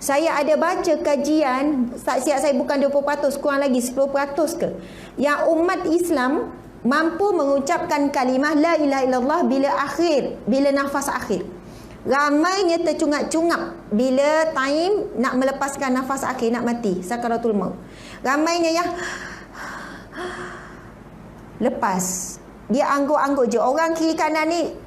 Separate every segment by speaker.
Speaker 1: Saya ada baca kajian, tak siap saya bukan 20%, kurang lagi 10% ke, yang umat Islam mampu mengucapkan kalimah la ilaha illallah bila nafas akhir. Ramainya tercungap-cungap bila time nak melepaskan nafas akhir, nak mati, sakaratul maut. Ramainya yang lepas, dia angguk-angguk je. Orang kiri kanan ni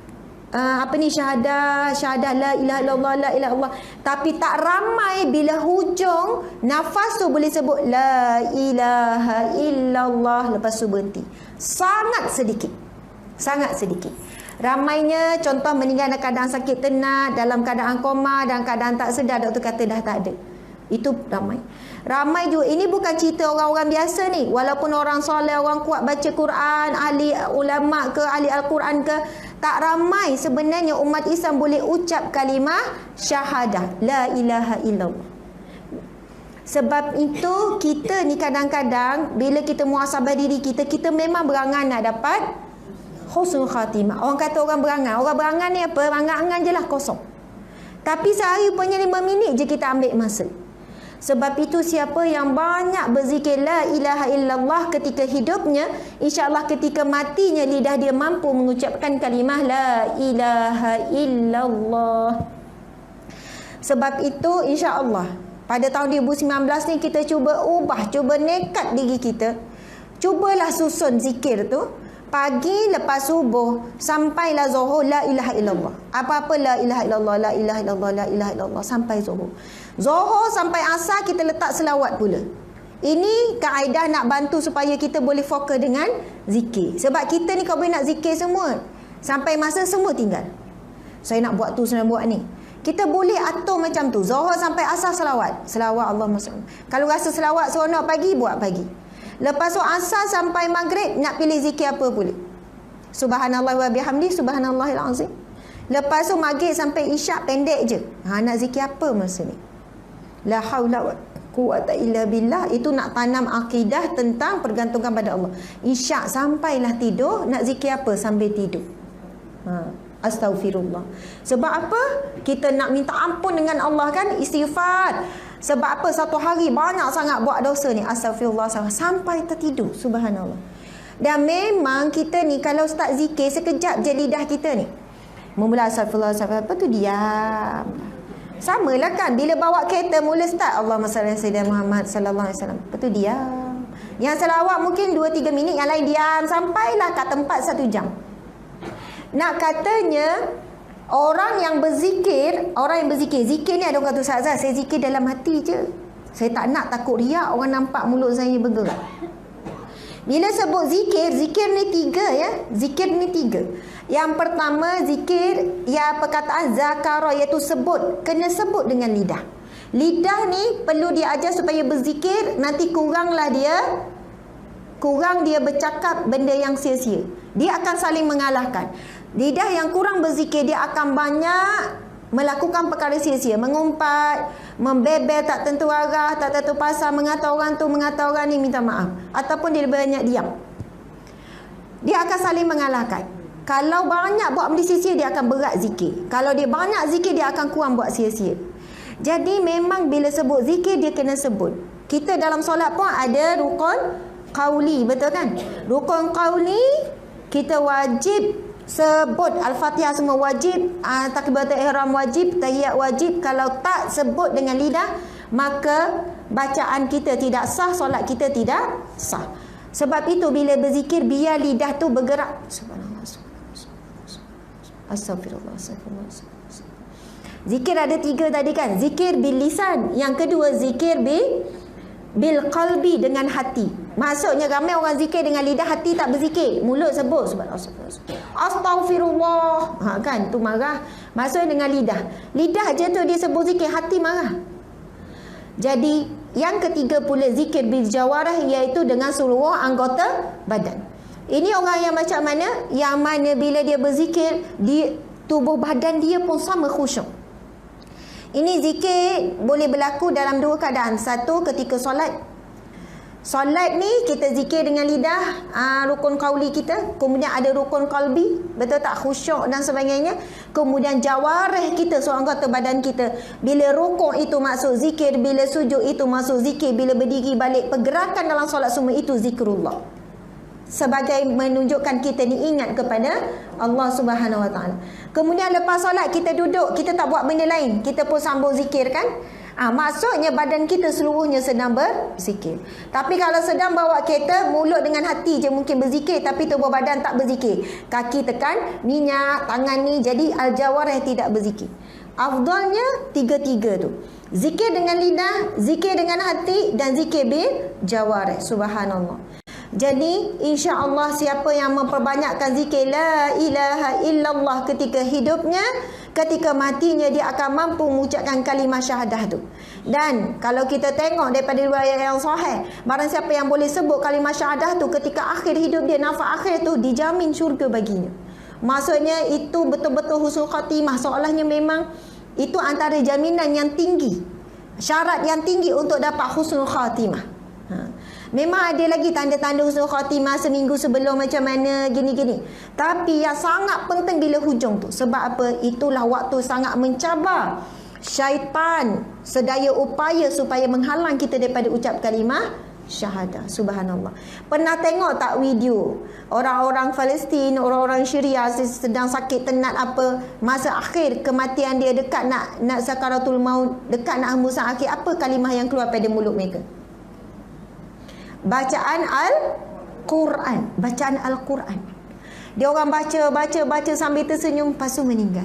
Speaker 1: syahadah la ilaha illallah, la ilaha illallah. Tapi tak ramai bila hujung nafas tu boleh sebut la ilaha illallah, lepas tu berhenti. Sangat sedikit. Ramainya contoh meninggal dalam keadaan sakit tenat, dalam keadaan koma, dalam keadaan tak sedar, doktor kata dah tak ada. Itu ramai juga. Ini bukan cerita orang-orang biasa ni. Walaupun orang soleh, orang kuat baca Quran, ahli ulama ke, ahli Al-Quran ke, tak ramai sebenarnya umat Islam boleh ucap kalimah syahadah la ilaha illallah. Sebab itu kita ni kadang-kadang bila kita muhasabah diri kita, kita memang berangan nak dapat husnul khatimah. Orang kata orang berangan ni apa? Angan-angan je lah, kosong. Tapi sehari punya 5 minit je kita ambil masa. Sebab itu siapa yang banyak berzikir la ilaha illallah ketika hidupnya, insya-Allah ketika matinya lidah dia mampu mengucapkan kalimah la ilaha illallah. Sebab itu insya-Allah pada tahun 2019 ni kita cuba cuba nekat diri kita. Cubalah susun zikir tu pagi lepas subuh sampailah zuhur la ilaha illallah. Apa-apa la ilaha illallah, la ilaha illallah, la ilaha illallah sampai zuhur. Zuhur sampai asar kita letak selawat pula. Ini kaedah nak bantu supaya kita boleh fokus dengan zikir. Sebab kita ni kalau boleh nak zikir semua, sampai masa semua tinggal. Saya nak buat tu, saya nak buat ni. Kita boleh atur macam tu. Zuhur sampai asar selawat. Selawat Allahumma salli. Kalau rasa selawat seronok pagi, buat pagi. Lepas tu asar sampai maghrib nak pilih zikir apa pula. Subhanallah wa bihamdi, subhanallahil azim. Lepas tu maghrib sampai isyak pendek je. Nak zikir apa masa ni? La haula wa quwwata illa billah. Itu nak tanam akidah tentang pergantungan pada Allah. Isyak sampailah tidur, nak zikir apa sambil tidur? Astaghfirullah. Sebab apa? Kita nak minta ampun dengan Allah kan, istighfar. Sebab apa? Satu hari banyak sangat buat dosa ni. Astaghfirullah sampai tertidur. Subhanallah. Dan memang kita ni kalau start zikir sekejap je lidah kita ni. Memula astaghfirullah, apa tu diam. Samalah kan bila bawa kereta mula start Allahumma salli ala sayyidina Muhammad sallallahu alaihi wasallam. Lepas tu diam. Yang selawat mungkin 2-3 minit, yang lain diam sampailah kat tempat 1 jam. Nak katanya orang yang berzikir, zikir ni ada orang kata Ustazah, saya zikir dalam hati je. Saya tak nak takut riak orang nampak mulut saya bergerak. Bila sebut zikir ni 3 ya. Zikir ni 3. Yang pertama zikir ya perkataan zakara, iaitu sebut, kena sebut dengan lidah. Lidah ni perlu diajar supaya berzikir, nanti kurang dia bercakap benda yang sia-sia. Dia akan saling mengalahkan. Lidah yang kurang berzikir dia akan banyak melakukan perkara sia-sia, mengumpat, membebel tak tentu arah, tak tentu pasal, mengata orang tu, mengata orang ni, minta maaf, ataupun dia lebih banyak diam. Dia akan saling mengalahkan. Kalau banyak buat benda sia-sia, dia akan berat zikir. Kalau dia banyak zikir, dia akan kurang buat sia-sia. Jadi memang bila sebut zikir, dia kena sebut. Kita dalam solat pun ada rukun qauli, betul kan? Rukun qauli kita wajib sebut Al-Fatihah semua wajib, takbiratul ihram wajib, tahiyat wajib. Kalau tak sebut dengan lidah, maka bacaan kita tidak sah, solat kita tidak sah. Sebab itu bila berzikir, biar lidah tu bergerak. Subhanallah, astagfirullah, astagfirullah. Zikir ada 3 tadi kan? Zikir bil lisan, yang kedua zikir bil qalbi, dengan hati. Maksudnya ramai orang zikir dengan lidah, hati tak berzikir. Mulut sebut astagfirullah. Kan tu marah. Maksudnya dengan lidah. Lidah je tu dia sebut zikir, hati marah. Jadi yang ketiga pula zikir bil jawarih, iaitu dengan seluruh anggota badan. Ini orang yang macam mana? Yang mana bila dia berzikir, tubuh badan dia pun sama khusyuk. Ini zikir boleh berlaku dalam 2 keadaan. Satu, ketika solat. Solat ni kita zikir dengan lidah, rukun qauli kita, kemudian ada rukun qalbi, betul tak, khusyuk dan sebagainya. Kemudian jawarih kita, anggota badan kita. Bila rukuk itu masuk zikir, bila sujud itu masuk zikir, bila berdiri balik, pergerakan dalam solat semua itu zikrullah. Sebagai menunjukkan kita ni ingat kepada Allah Subhanahu Wa Taala. Kemudian lepas solat kita duduk, kita tak buat benda lain, kita pun sambung zikir kan. Maksudnya badan kita seluruhnya sedang berzikir. Tapi kalau sedang bawa kereta, mulut dengan hati je mungkin berzikir, tapi tubuh badan tak berzikir. Kaki tekan minyak, tangan ni, jadi al-jawarih tidak berzikir. Afdalnya tiga-tiga tu. Zikir dengan lidah, zikir dengan hati, dan zikir bil jawarih. Subhanallah. Jadi insya-Allah siapa yang memperbanyakkan zikir la ilaha illallah ketika hidupnya, ketika matinya dia akan mampu mengucapkan kalimah syahadah tu. Dan kalau kita tengok daripada riwayat yang sahih, barang siapa yang boleh sebut kalimah syahadah tu ketika akhir hidup dia, nafas akhir tu, dijamin syurga baginya. Maksudnya itu betul-betul husnul khatimah, seolahnya memang itu antara jaminan yang tinggi, syarat yang tinggi untuk dapat husnul khatimah. Memang ada lagi tanda-tanda husnul khatimah seminggu sebelum macam mana gini-gini. Tapi yang sangat penting bila hujung tu. Sebab apa? Itulah waktu sangat mencabar. Syaitan sedaya upaya supaya menghalang kita daripada ucap kalimah syahadah. Subhanallah. Pernah tengok tak video orang-orang Palestin, orang-orang Syria sedang sakit tenat apa, masa akhir kematian dia, dekat nak sakaratul maut, dekat nak hembusan akhir, apa kalimah yang keluar pada mulut mereka? Bacaan Al-Quran. Bacaan Al-Quran. Dia orang baca sambil tersenyum, lepas tu meninggal.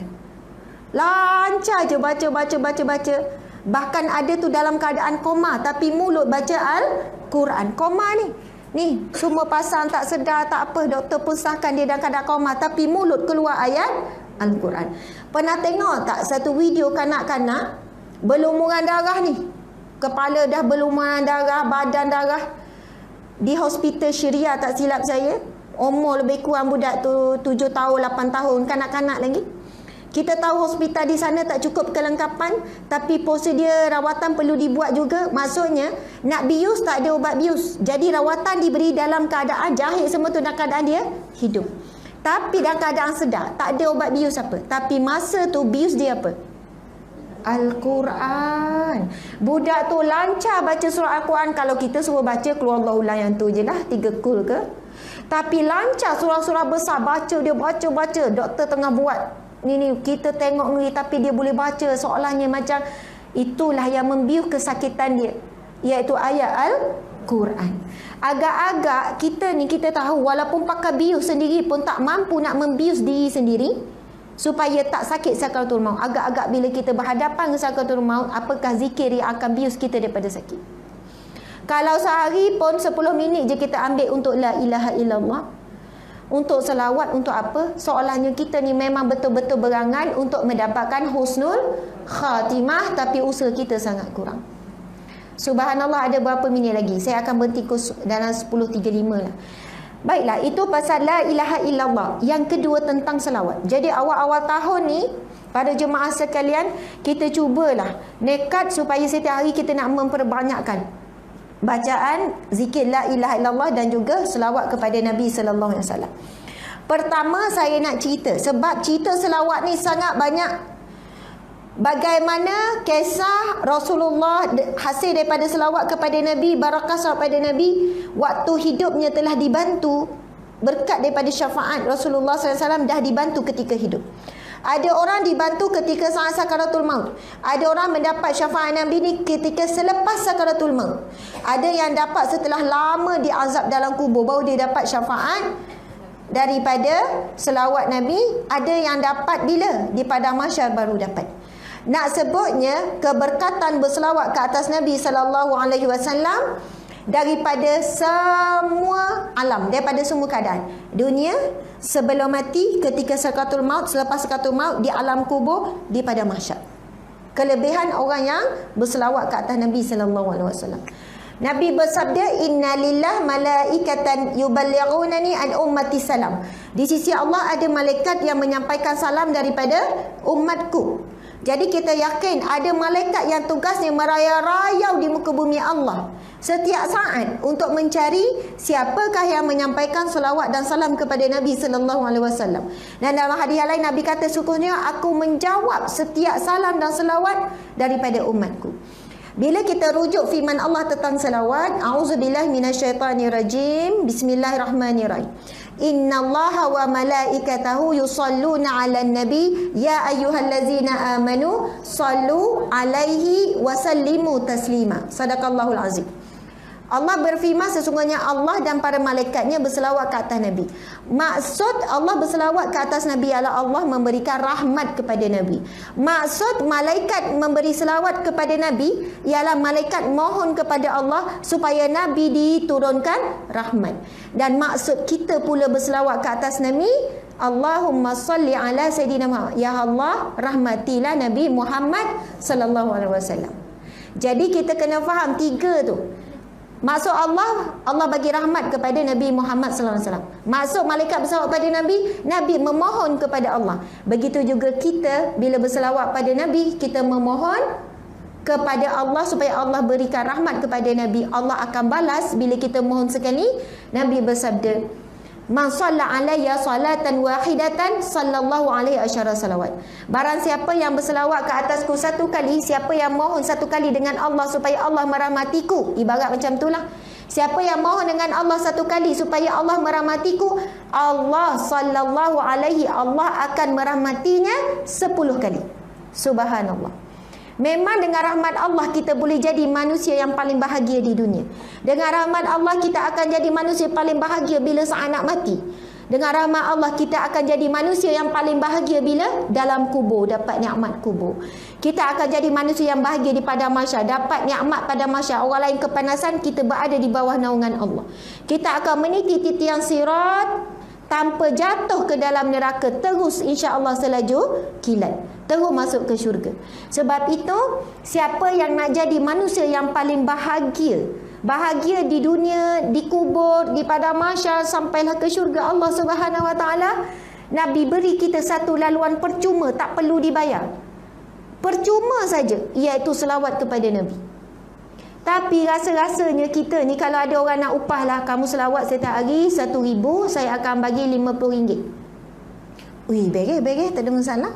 Speaker 1: Lancar je baca. Bahkan ada tu dalam keadaan koma, tapi mulut baca Al-Quran. Koma ni semua pasang tak sedar, tak apa, doktor pun sahkan dia dalam keadaan koma, tapi mulut keluar ayat Al-Quran. Pernah tengok tak satu video kanak-kanak berlumuran darah ni? Kepala dah berlumuran darah, badan darah. Di hospital Syria tak silap saya, umur lebih kurang budak tu 7 tahun, 8 tahun, kanak-kanak lagi. Kita tahu hospital di sana tak cukup kelengkapan, tapi prosedur rawatan perlu dibuat juga. Maksudnya nak bius tak ada ubat bius, jadi rawatan diberi dalam keadaan jahit semua tu dalam keadaan dia hidup, tapi dalam keadaan sedar, tak ada ubat bius apa. Tapi masa tu bius dia apa? Al-Quran. Budak tu lancar baca surah Al-Quran. Kalau kita suruh baca keluar Allahullah yang tu je lah, 3 kul ke. Tapi lancar surah-surah besar, baca. Doktor tengah buat ni kita tengok ni, tapi dia boleh baca seolahnya macam itulah yang membius kesakitan dia, iaitu ayat Al-Quran. Agak-agak kita tahu walaupun pakai bius sendiri pun tak mampu nak membius diri sendiri supaya tak sakit sakaratul maut. Agak-agak bila kita berhadapan dengan sakaratul maut, apakah zikir yang akan bius kita daripada sakit? Kalau sehari pun 10 minit je kita ambil untuk la ilaha illallah, untuk selawat, untuk apa? Seolahnya kita ni memang betul-betul berangan untuk mendapatkan husnul khatimah, tapi usaha kita sangat kurang. Subhanallah, ada berapa minit lagi? Saya akan berhenti dalam 10.35 lah. Baiklah, itu pasal la ilaha illallah. Yang kedua tentang selawat. Jadi awal-awal tahun ni, pada jemaah sekalian, kita cubalah nekat supaya setiap hari kita nak memperbanyakkan bacaan zikir la ilaha illallah dan juga selawat kepada Nabi sallallahu alaihi wasallam. Pertama saya nak cerita, sebab cerita selawat ni sangat banyak. Bagaimana kisah Rasulullah hasil daripada selawat kepada Nabi, barakah selawat pada Nabi, waktu hidupnya telah dibantu berkat daripada syafaat Rasulullah SAW, dah dibantu ketika hidup. Ada orang dibantu ketika saat sakaratul maut. Ada orang mendapat syafaat Nabi ni ketika selepas sakaratul maut. Ada yang dapat setelah lama diazab dalam kubur baru dia dapat syafaat daripada selawat Nabi. Ada yang dapat bila? Di padang mahsyar baru dapat. Nak sebutnya keberkatan berselawat ke atas Nabi sallallahu alaihi wasallam daripada semua alam, daripada semua keadaan dunia, sebelum mati, ketika sakaratul maut, selepas sakaratul maut, di alam kubur, di padang mahsyar. Kelebihan orang yang berselawat ke atas Nabi sallallahu alaihi wasallam. Nabi bersabda, inna lillah malaikatan yuballighunani an ummati salam. Di sisi Allah ada malaikat yang menyampaikan salam daripada umatku. Jadi kita yakin ada malaikat yang tugasnya merayau-rayau di muka bumi Allah setiap saat untuk mencari siapakah yang menyampaikan selawat dan salam kepada Nabi sallallahu alaihi wasallam. Dan dalam hadis yang lain Nabi kata, sungguhnya aku menjawab setiap salam dan selawat daripada umatku. Bila kita rujuk firman Allah tentang selawat, auzubillahi minasyaitanirrajim, bismillahirrahmanirrahim. Innallaha wa malaikatahu yusalluna 'alan nabi ya ayyuhallazina amanu sallu 'alaihi wa sallimu taslima. Sadaqallahul azim. Allah berfirman, sesungguhnya Allah dan para malaikatnya berselawat ke atas Nabi. Maksud Allah berselawat ke atas Nabi ialah Allah memberikan rahmat kepada Nabi. Maksud malaikat memberi selawat kepada Nabi ialah malaikat mohon kepada Allah supaya Nabi diturunkan rahmat. Dan maksud kita pula berselawat ke atas Nabi, Allahumma salli ala Sayyidina Muhammad. Ya Allah, rahmatilah Nabi Muhammad sallallahu alaihi wasallam. Jadi kita kena faham tiga tu. Maksud Allah, Allah bagi rahmat kepada Nabi Muhammad sallallahu alaihi wasallam. Maksud malaikat berselawat pada Nabi, Nabi memohon kepada Allah. Begitu juga kita bila berselawat pada Nabi, kita memohon kepada Allah supaya Allah berikan rahmat kepada Nabi. Allah akan balas bila kita mohon sekali. Nabi bersabda, man shalla alayya salatan wahidatan sallallahu alaihi asyara salawat. Barang siapa yang berselawat ke atasku satu kali, siapa yang mohon satu kali dengan Allah supaya Allah merahmatiku, ibarat macam itulah. Siapa yang mohon dengan Allah satu kali supaya Allah merahmatiku, Allah sallallahu alaihi, Allah akan merahmatinya 10 kali. Subhanallah. Memang dengan rahmat Allah kita boleh jadi manusia yang paling bahagia di dunia. Dengan rahmat Allah kita akan jadi manusia paling bahagia bila saat nak mati. Dengan rahmat Allah kita akan jadi manusia yang paling bahagia bila dalam kubur, dapat nikmat kubur. Kita akan jadi manusia yang bahagia di padang mahsyar, dapat nikmat pada mahsyar. Orang lain kepanasan, kita berada di bawah naungan Allah. Kita akan meniti titian sirat tanpa jatuh ke dalam neraka, terus insya-Allah selaju kilat, terus masuk ke syurga. Sebab itu, siapa yang nak jadi manusia yang paling bahagia, bahagia di dunia, di kubur, di padang mahsyar, sampailah ke syurga Allah Subhanahu wa taala, Nabi beri kita satu laluan percuma, tak perlu dibayar. Percuma saja, iaitu selawat kepada Nabi. Tapi rasa-rasanya kita ni, kalau ada orang nak upah lah, kamu selawat setiap hari 1,000, saya akan bagi RM50. Ui, beres, tak ada masalah.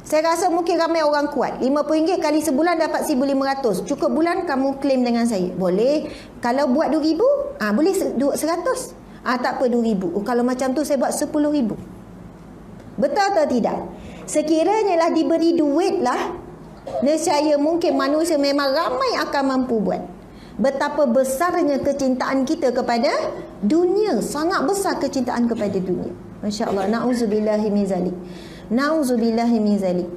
Speaker 1: Saya rasa mungkin ramai orang kuat. RM50 kali sebulan dapat RM1,500. Cukup bulan kamu claim dengan saya. Boleh. Kalau buat RM2,000, boleh RM100. Tak apa RM2,000. Kalau macam tu saya buat RM10,000. Betul atau tidak? Sekiranya lah diberi duit lah, nescaya mungkin manusia memang ramai akan mampu buat. Betapa besarnya kecintaan kita kepada dunia. Sangat besar kecintaan kepada dunia. Masya Allah. Na'udzubillahi min zalik. Na'udzubillahi min zalik.